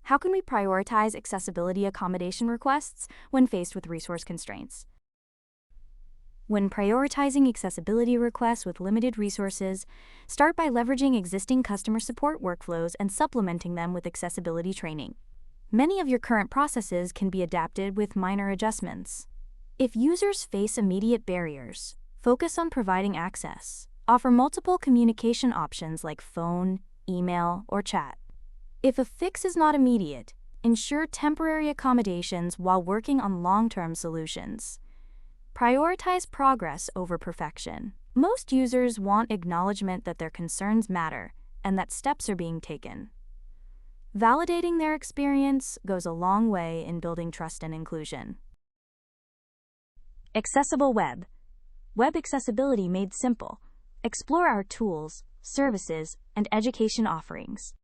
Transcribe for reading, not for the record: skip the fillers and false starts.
How can we prioritize accessibility accommodation requests when faced with resource constraints? When prioritizing accessibility requests with limited resources, start by leveraging existing customer support workflows and supplementing them with accessibility training. Many of your current processes can be adapted with minor adjustments. If users face immediate barriers, focus on providing access. Offer multiple communication options like phone, email, or chat. If a fix is not immediate, ensure temporary accommodations while working on long-term solutions. Prioritize progress over perfection. Most users want acknowledgement that their concerns matter and that steps are being taken. Validating their experience goes a long way in building trust and inclusion. Accessible web. Web accessibility made simple. Explore our tools, services, and education offerings.